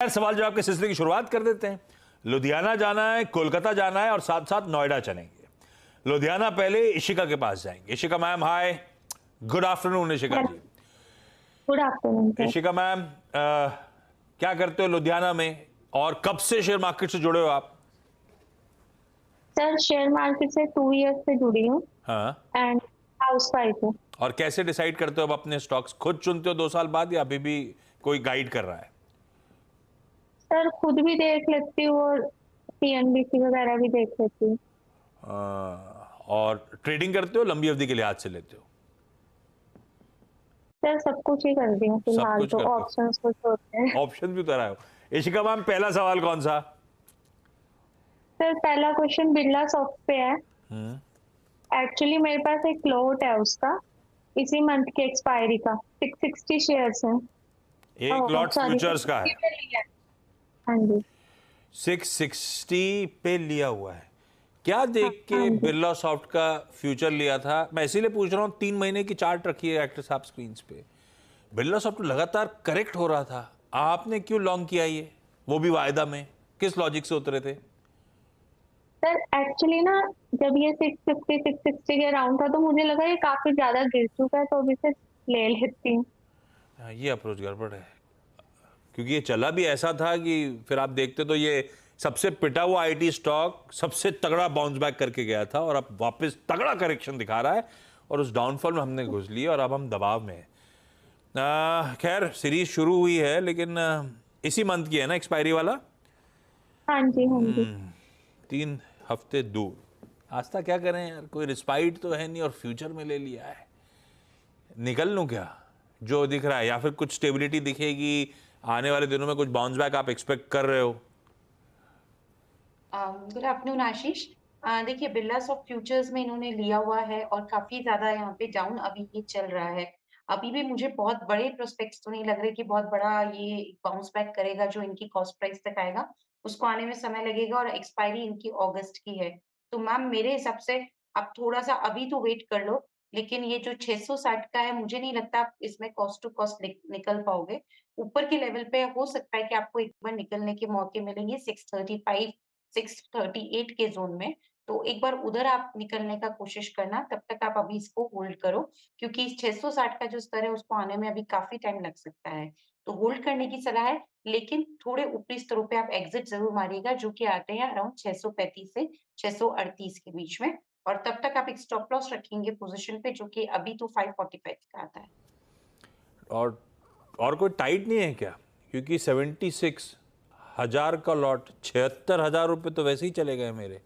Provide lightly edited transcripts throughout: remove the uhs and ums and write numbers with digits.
खैर, सवाल जवाब के सिलसिले की शुरुआत कर देते हैं। लुधियाना जाना है, कोलकाता जाना है और साथ साथ नोएडा चलेंगे। लुधियाना पहले इशिका के पास जाएंगे। Ishika ma'am, hi, good afternoon. Ishika जी, गुड आफ्टरनून। इशिका मैम, क्या करते हो लुधियाना में और कब से शेयर मार्केट से जुड़े हो आप? सर, शेयर मार्केट से 2 इयर्स से जुड़ी हूँ हाँ, एंड हाउस वाइफ हूँ। और कैसे डिसाइड करते हो अब अपने स्टॉक्स? खुद चुनते हो 2 साल बाद या अभी भी कोई गाइड कर रहा है? सर, खुद भी देख लेती हूँ और सीएनबीसी वगैरह भी देख लेती हूँ। और ट्रेडिंग करते हो, लंबी अवधि के लिहाज से लेते हो? सर, सब कुछ ही कर दी हूँ सब फिलहाल, कुछ तो करते हो, ऑप्शंस कुछ होते हैं। ऑप्शन भी उतारा हो। इशिका मैम, पहला सवाल कौन सा? सर, पहला क्वेश्चन बिरला सॉफ्ट पे है। एक्चुअली मेरे पास एक फ्लोट है उसका, इसी मंथ की एक्सपायरी का 660 शेयर्स हैं। एक लॉट सॉरी, फ्यूचर्स का है, 660 पे लिया है। हाँ जी, 660 पे लिया हुआ है। क्या देख हाँ के जी। बिरला सॉफ्ट का फ्यूचर लिया था? मैं इसीलिए पूछ रहा हूँ, 3 महीने की चार्ट रखी है एक्टर साहब स्क्रीन पे। बिरला सॉफ्ट लगातार करेक्ट हो रहा था, आपने क्यों लॉन्ग किया ये, वो भी वायदा में? किस लॉजिक से उतरे थे? सर, एक्चुअली ना, जब ये 650 660 के अराउंड था तो मुझे लगा ये काफी ज्यादा गिर चुका है, तो अभी से ले लेती हूँ। हाँ, ये अप्रोच गड़बड़ है, क्योंकि ये चला भी ऐसा था कि फिर आप देखते तो ये सबसे पिटा हुआ आईटी स्टॉक सबसे तगड़ा बाउंस बैक करके गया था और अब वापस तगड़ा करेक्शन दिखा रहा है और उस डाउनफॉल में हमने घुस लिया और अब हम दबाव में हैं। खैर, सीरीज शुरू हुई है, लेकिन इसी मंथ की है ना एक्सपायरी वाला? हाँ जी, हाँ जी। 3 हफ्ते दूर। आस्था क्या करें यार, कोई रिस्पाइट तो है नहीं और फ्यूचर में ले लिया है। निकल लूं क्या जो दिख रहा है, या फिर कुछ स्टेबिलिटी दिखेगी आने वाले दिनों में? कुछ बाउंस बैक आप एक्सपेक्ट कर रहे हो? गुड आफ्टरनून आशीष। देखिए, बिरला सॉफ्ट फ्यूचर्स में इन्होंने लिया हुआ है और काफी ज्यादा यहाँ पे डाउन अभी ये चल रहा है। अभी भी मुझे बहुत बड़े प्रोस्पेक्ट्स तो नहीं लग रहे कि बहुत बड़ा ये बाउंस बैक करेगा। जो इनकी कॉस्ट प्राइस तक आएगा उसको आने में समय लगेगा और एक्सपायरी इनकी अगस्त की है। तो मैम, मेरे हिसाब से आप थोड़ा सा अभी तो वेट कर लो, लेकिन ये जो 660 का है, मुझे नहीं लगता आप इसमें कॉस्ट टू कॉस्ट निकल पाओगे। ऊपर के लेवल पे हो सकता है कि आपको एक बार निकलने के मौके मिलेंगे 635 638 के ज़ोन में, तो एक बार उधर आप निकलने का कोशिश करना। तब तक आप अभी इसको होल्ड करो, क्योंकि 660 का जो स्तर है उसको आने में अभी काफ़ी टाइम लग सकता है। तो होल्ड करने की सलाह है, लेकिन थोड़े ऊपरी स्तरों पे आप एग्ज़िट ज़रूर मारिएगा, जो कि आते हैं अराउंड 635 से 638 के बीच में, और तब तक आप एक स्टॉप लॉस रखेंगे पोज़ीशन पे, जो कि अभी तो 545 का आता है। और कोई टाइट नहीं है क्या? क्योंकि 76,000 का लॉट, 76,000 रुपये तो वैसे ही चले गए मेरे।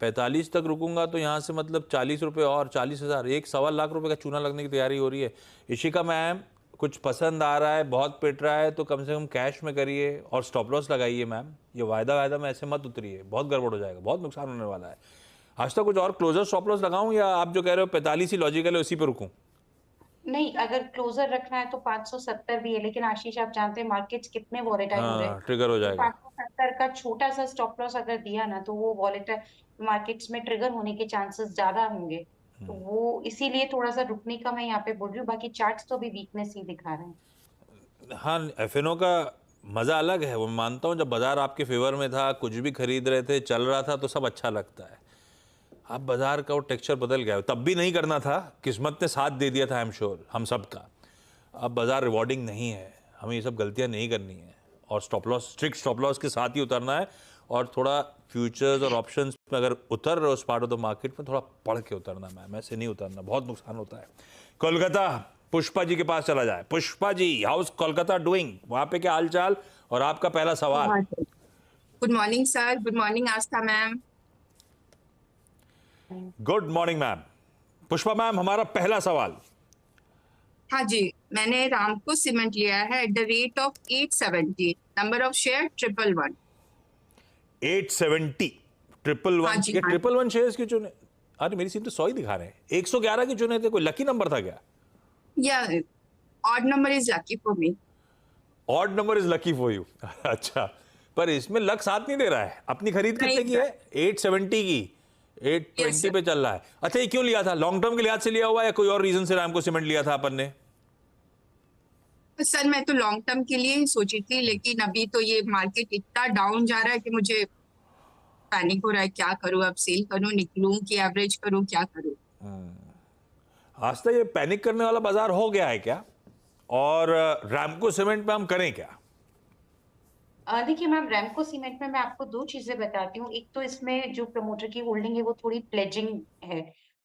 45 तक रुकूंगा तो यहाँ से मतलब 40 रुपये और 40,000, 1.25 लाख रुपए का चूना लगने की तैयारी हो रही है। इशिका मैम, कुछ पसंद आ रहा है, बहुत पिट रहा है, तो कम से कम कैश में करिए और स्टॉप लॉस लगाइए मैम। ये वायदा में ऐसे मत उतरिए, बहुत गड़बड़ हो जाएगा, बहुत नुकसान होने वाला है। आज तक कुछ और क्लोजर स्टॉप लॉस लगाऊं या आप जो कह रहे हो 45 ही लॉजिकल है, उसी पे रुकूं? नहीं, अगर क्लोजर रखना है तो 570 भी है, लेकिन आशीष, आप जानते हैं मार्केट्स कितने वॉलेटाइल हो रहे हैं। हाँ, ट्रिगर हो तो जाएगा। 570 का छोटा सा स्टॉप लॉस अगर दिया ना, तो वो वॉलेटाइल मार्केट्स में ट्रिगर होने के चांसेस ज्यादा होंगे। तो वो इसीलिए थोड़ा सा रुकने का मैं यहाँ पे बोल रही हूँ। बाकी चार्ट्स तो अभी वीकनेस ही दिखा रहे हैं। हाँ, एफएनओ का मज़ा अलग है, वो मानता हूँ। जब बाजार आपके फेवर में था, कुछ भी खरीद रहे थे, चल रहा था, तो सब अच्छा लगता है। अब बाजार का वो टेक्सचर बदल गया, तब भी नहीं करना था, किस्मत ने साथ दे दिया था, आई एम श्योर, हम सब का। अब बाजार रिवॉर्डिंग नहीं है, हमें ये सब गलतियां नहीं करनी है और stop loss, strict stop loss के साथ ही उतरना है। और थोड़ा फ्यूचर्स और ऑप्शंस में अगर उतर रहे हो उस पार्ट ऑफ द मार्केट में, थोड़ा पढ़ के उतरना मैम, ऐसे नहीं उतरना, बहुत नुकसान होता है। कोलकाता, पुष्पा जी के पास चला जाए। पुष्पा जी, हाउस कोलकाता डूइंग, वहां पे क्या हालचाल और आपका पहला सवाल? Good morning sir, good morning Aastha ma'am. Good morning ma'am. Pushpa ma'am, हमारा पहला सवाल। हाँ जी, मैंने रामको सीमेंट लिया है at the rate of 870, number of share 111। 870, 111। हाँ जी, ये हाँ। 111 शेयर्स की चुने? अरे मेरी सीम तो 100 ही दिखा रहे हैं। 111 की चुने थे, कोई लकी नंबर था क्या? या odd number is lucky for me. Odd number is lucky for you. अच्छा, पर इसमें लक साथ नहीं दे रहा है। अपनी खरीद कितने की है? 870 की, 820 पे चल रहा है। अच्छा, ये क्यों लिया था? लॉन्ग टर्म के लिहाज से लिया हुआ है या कोई और रीजन से रामको सीमेंट लिया था अपन ने? सर मैं तो लॉन्ग टर्म के लिए ही सोची थी, लेकिन अभी तो ये मार्केट इतना डाउन जा रहा है कि मुझे पैनिक हो रहा है, क्या करूं, अब सेल करूं, निकलूं कि एवरेज करूं, क्या करूं। आज तक ये पैनिक करने वाला बाजार हो गया है क्या? और रैमको सीमेंट पे हम करें क्या? देखिए मैम, रैमको सीमेंट में मैं आपको दो चीजें बताती हूँ। एक तो इसमें जो प्रमोटर की होल्डिंग है वो थोड़ी प्लेजिंग है।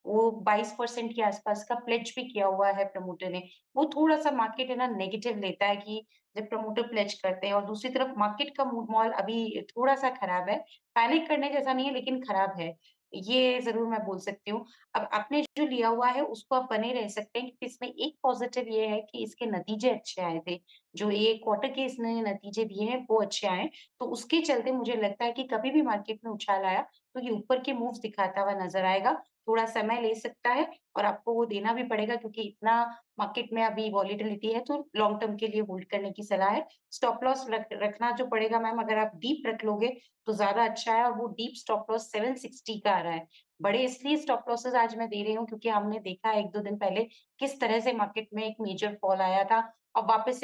वो 22% के आसपास का प्लेज भी किया हुआ है प्रमोटर ने। वो थोड़ा सा मार्केट है ना नेगेटिव लेता है कि जब प्रमोटर प्लेज करते हैं। और दूसरी तरफ मार्केट का मूड मॉल अभी थोड़ा सा खराब है। पैनिक करने जैसा नहीं है लेकिन खराब है, ये जरूर मैं बोल सकती हूँ। अब आपने जो लिया हुआ है उसको आप बने रह सकते हैं, क्योंकि इसमें एक पॉजिटिव ये है कि इसके नतीजे अच्छे आए थे। जो ये क्वार्टर के इसने नतीजे दिए हैं वो अच्छे आए। तो उसके चलते मुझे लगता है कि कभी भी मार्केट में उछाल आया तो ये ऊपर के मूव्स दिखाता हुआ नजर आएगा। थोड़ा समय ले सकता है और आपको वो देना भी पड़ेगा, क्योंकि इतना मार्केट में अभी वॉलीटिलिटी है, तो लॉन्ग टर्म के लिए होल्ड करने की सलाह है। स्टॉप लॉस रखना जो पड़ेगा मैम, अगर आप डीप रख लोगे तो ज्यादा अच्छा है। और वो डीप स्टॉप लॉस 760 का आ रहा है। बड़े इसलिए स्टॉप लॉसेस आज मैं दे रही हूँ क्योंकि हमने देखा 1-2 दिन पहले किस तरह से मार्केट में एक मेजर फॉल आया था और वापस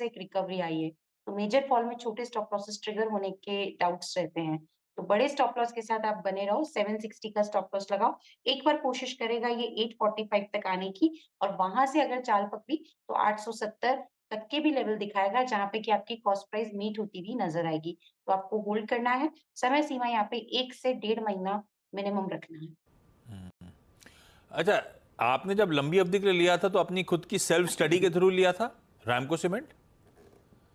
एक रिकवरी आई है। तो मेजर फॉल में छोटे स्टॉप लॉसेस ट्रिगर होने के डाउट्स रहते हैं। तो बड़े स्टॉप लॉस के साथ आप बने रहो, 760 का स्टॉप लॉस लगाओ। एक बार कोशिश करेगा ये 845 तक आने की, और वहां से अगर चाल पकड़ी तो 870 तक के भी लेवल दिखाएगा, जहां पे कि आपकी कॉस्ट प्राइस मीट होती हुई नजर आएगी। तो आपको होल्ड करना है। समय सीमा यहाँ पे 1 से 1.5 महीना मिनिमम रखना है। अच्छा, आपने जब लंबी अवधि के लिए लिया था तो अपनी खुद की सेल्फ स्टडी के थ्रू लिया था रैमको सीमेंट?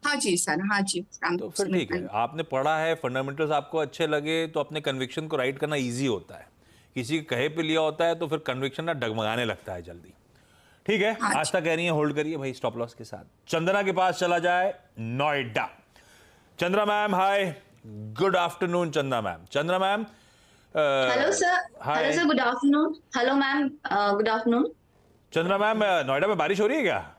हाँ जी सर, हाँ जी। तो फिर ठीक है, आपने पढ़ा है, फंडामेंटल्स आपको अच्छे लगे तो अपने कन्विक्शन को राइट करना इजी होता है। किसी के कहे पे लिया होता है तो फिर कन्विक्शन ना डगमगाने लगता है जल्दी। ठीक है, हाँ आस्था कह रही है होल्ड करिए भाई स्टॉप लॉस के साथ। चंदना के पास चला जाए, Noida. Chandra ma'am, hi, good afternoon. Chandra ma'am, Chandra ma'am, hello sir. Hi. Hello sir, good afternoon. Hello ma'am, good afternoon. Chandra ma'am, Noida में बारिश हो रही है क्या?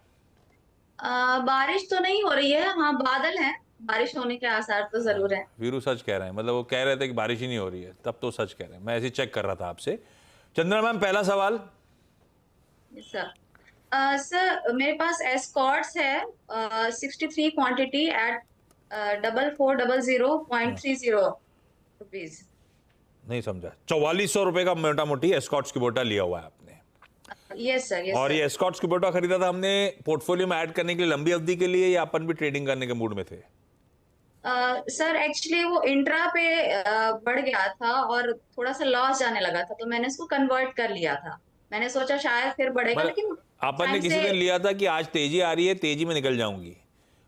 बारिश तो नहीं हो रही है, हाँ बादल है। बारिश होने के आसार तो जरूर है। वीरू सच कह रहे हैं, मतलब वो कह रहे थे कि बारिश ही नहीं हो रही है, तब तो सच कह रहे हैं। मैं ऐसे ही चेक कर रहा था आपसे। चंद्रा मैम, पहला सवाल। सर सर मेरे पास एस्कॉर्ट्स है 63 क्वांटिटी एट 4400.30 रुपीज। नहीं समझा। 4400 रुपए का मोटा मोटी एस्कॉट्स की बोटा लिया हुआ है आपने? यस सर, यस और सर। ये एस्कॉट्स की बोटा खरीदा था हमने पोर्टफोलियो में ऐड करने के लिए लंबी अवधि के लिए, या अपन भी ट्रेडिंग करने के मूड में थे? सर एक्चुअली वो इंट्रा पे बढ़ गया था और थोड़ा सा लॉस जाने लगा था, तो मैंने इसको कन्वर्ट कर लिया था। मैंने सोचा शायद फिर बढ़ेगा, मतलब लेकिन अपन ने टाइम किसी से। दिन लिया था कि आज तेजी आ रही है, तेजी में निकल जाऊंगी।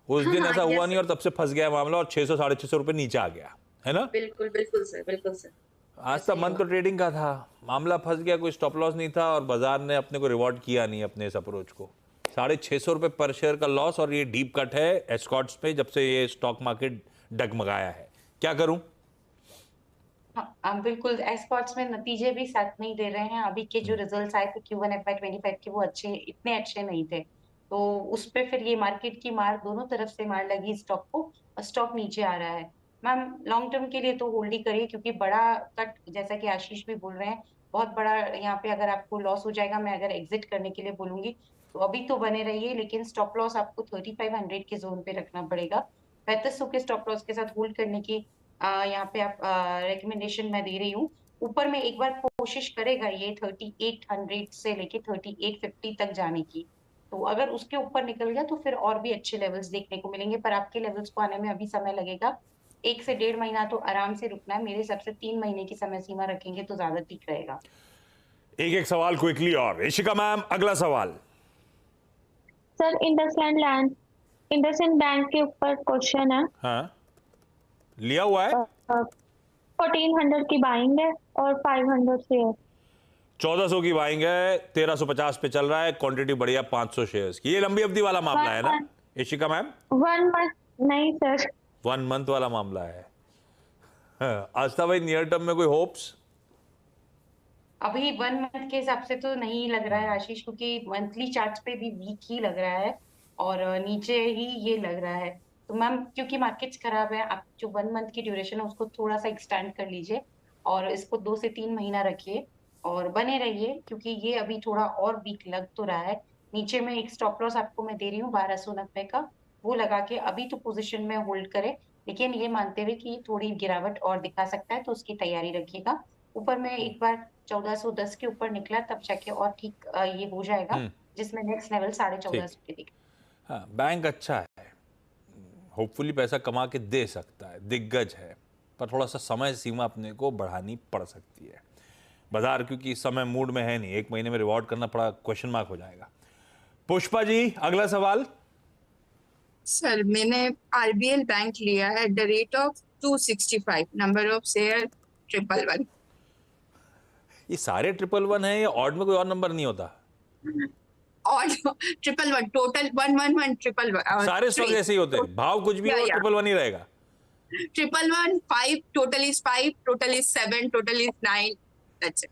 उस दिन ऐसा हुआ यस नहीं और तब से फंस गया मामला और 600 650 रुपए नीचे आ गया, है ना? बिल्कुल बिल्कुल सर, बिल्कुल सर। आज तक मन तो ट्रेडिंग का था, मामला फंस गया, कोई स्टॉप लॉस नहीं था और बाजार ने अपने को रिवॉर्ड किया नहीं अपने इस अप्रोच को। 650 रुपए पर शेयर का लॉस और ये डीप कट है एस्कॉट्स पे जब से ये स्टॉक मार्केट डगमगाया है। क्या करूं? हाँ, बिल्कुल एस्कॉर्ट्स में नतीजे भी साथ नहीं दे रहे हैं। अभी के जो रिजल्ट्स आए थे Q1 FY25 के, वो इतने अच्छे नहीं थे। तो उस पे फिर ये मार्केट की मार, दोनों तरफ से मार लगी स्टॉक को और स्टॉक नीचे आ रहा है। मैम, लॉन्ग टर्म के लिए तो होल्ड ही करिए, क्योंकि बड़ा कट, जैसा कि आशीष भी बोल रहे हैं, बहुत बड़ा यहाँ पे अगर आपको लॉस हो जाएगा। मैं अगर एग्जिट करने के लिए बोलूंगी तो अभी तो बने रहिए, लेकिन स्टॉप लॉस आपको 3500 के जोन पे रखना पड़ेगा। 3500 के स्टॉप लॉस के साथ होल्ड करने की यहाँ पे आप रिकमेंडेशन मैं दे रही हूँ। ऊपर में एक बार कोशिश करेगा ये 3800 से लेके 3850 तक जाने की। तो अगर उसके ऊपर निकल गया तो फिर और भी अच्छे लेवल्स देखने को मिलेंगे, पर आपके लेवल्स को आने में अभी समय लगेगा। 1 से 1.5 महीना तो आराम से रुकना है। मेरे हिसाब से 3 महीने की समय सीमा रखेंगे तो ज्यादा ठीक रहेगा। एक एक सवाल क्विकली। और इशिका मैम, अगला सवाल। सर इंडसइंड बैंक के ऊपर क्वेश्चन है। हाँ, लिया हुआ है। 1400 की बाइंग है और 500 शेयर। 1400 की बाइंग है, 1350 पे चल रहा है, क्वांटिटी बढ़िया 500 शेयर्स की। ये लंबी अवधि वाला मामला है ना इशिका मैम? 1 मंथ नहीं सर, 1 मंथ वाला मामला है। आस्था भाई, नियर टर्म में कोई होप्स? अभी 1 मंथ के हिसाब से तो नहीं लग रहा है आशीष, क्योंकि मंथली चार्ट पे भी वीक ही लग रहा है और नीचे ही ये लग रहा है। तो मैम, क्योंकि मार्केट्स खराब है, आप जो 1 मंथ की ड्यूरेशन है उसको थोड़ा सा एक्सटेंड कर लीजिए और इसको 2 से 3 महीना रखिए और बने रहिए, क्योंकि ये अभी थोड़ा और वीक लग तो रहा है। नीचे में एक स्टॉप लॉस आपको मैं दे रही हूँ 1290 का, वो लगा के अभी तो पोजीशन में होल्ड करें, लेकिन ये मानते हुए कि थोड़ी गिरावट और दिखा सकता है तो उसकी तैयारी रखिएगा। ऊपर में एक बार 1410 के ऊपर निकला तब जाके और ठीक ये हो जाएगा, जिसमें नेक्स्ट लेवल 1450 के दिखे। हाँ, बैंक अच्छा है, होपफुली पैसा कमा के दे सकता है, दिग्गज है, पर थोड़ा सा समय सीमा अपने को बढ़ानी पड़ सकती है। बाजार क्योंकि इस समय मूड में है नहीं, 1 महीने में रिवॉर्ड करना पड़ा क्वेश्चन मार्क हो जाएगा। पुष्पा जी, अगला सवाल। सर मैंने आरबीएल बैंक लिया है at the rate of 265, number of share 111। ये सारे 111 है या ऑड में कोई और नंबर नहीं होता? और 111 टोटल 111 111 सारे स्टॉक ऐसे ही होते हैं, भाव कुछ भी हो, 111 ही रहेगा। 111 5 total is 5 total is 7 total is 9, that's it.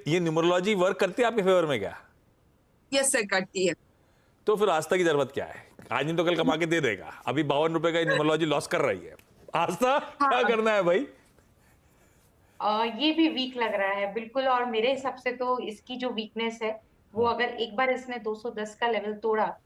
ये न्यूमरोलॉजी वर्क करती है आपके फेवर में क्या? यस सर, करती है। तो फिर आस्था की जरूरत क्या है? आज नहीं तो कल कमा के दे देगा। अभी 52 रुपए का न्यूमरोलॉजी लॉस कर रही है। आस्था क्या करना है भाई? ये भी वीक लग रहा है बिल्कुल, और मेरे हिसाब से तो इसकी जो वीकनेस है वो अगर एक बार इसने 210 का लेवल तोड़ा,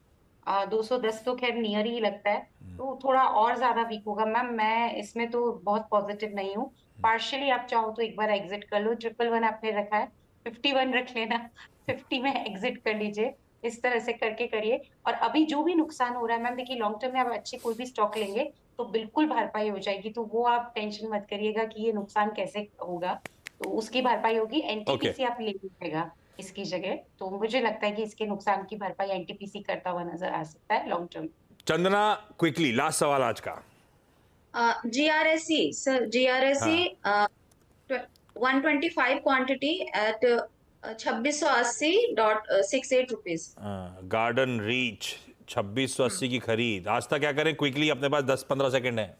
210 तो खैर नियर ही लगता है, तो थोड़ा और ज्यादा वीक होगा। मैम मैं इसमें तो बहुत पॉजिटिव नहीं हूँ। पार्शियली आप चाहो तो एक बार एग्जिट कर लो, 111 आपने रखा है, 51 रख लेना, 50 में एग्जिट कर लीजिए, इस तरह से करके करिए। और अभी जो भी नुकसान हो रहा है मैम, देखिए लॉन्ग टर्म में आप अच्छे कोई भी स्टॉक लेंगे तो बिल्कुल भरपाई हो जाएगी, तो वो आप टेंशन मत करिएगा कि ये नुकसान कैसे होगा, तो उसकी भरपाई होगी। एनटीपीसी आप ले लीजिएगा इसकी जगह, तो मुझे लगता है कि इसके नुकसान की भरपाई एनटीपीसी करता हुआ नजर आ सकता है long term. Chandana, quickly last सवाल आज का। GRSE sir, GRSE 125 quantity at 2680.68 rupees. Garden Reach 2680 की खरीद। आस्था क्या करें क्विकली, अपने पास 10-15 सेकंड है।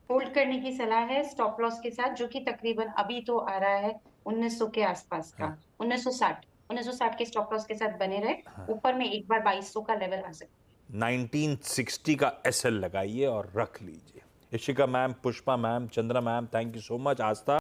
होल्ड करने की सलाह है स्टॉप लॉस के साथ, जो कि तकरीबन अभी तो आ रहा है 1900 के आसपास का, 1960 के स्टॉप लॉस के साथ बने रहे। ऊपर में एक बार 2200 का लेवल आ सकता है। 1960 का एसएल लगाइए और रख लीजिए। Ishika ma'am, Pushpa ma'am, Chandra ma'am, thank you so much. Aastha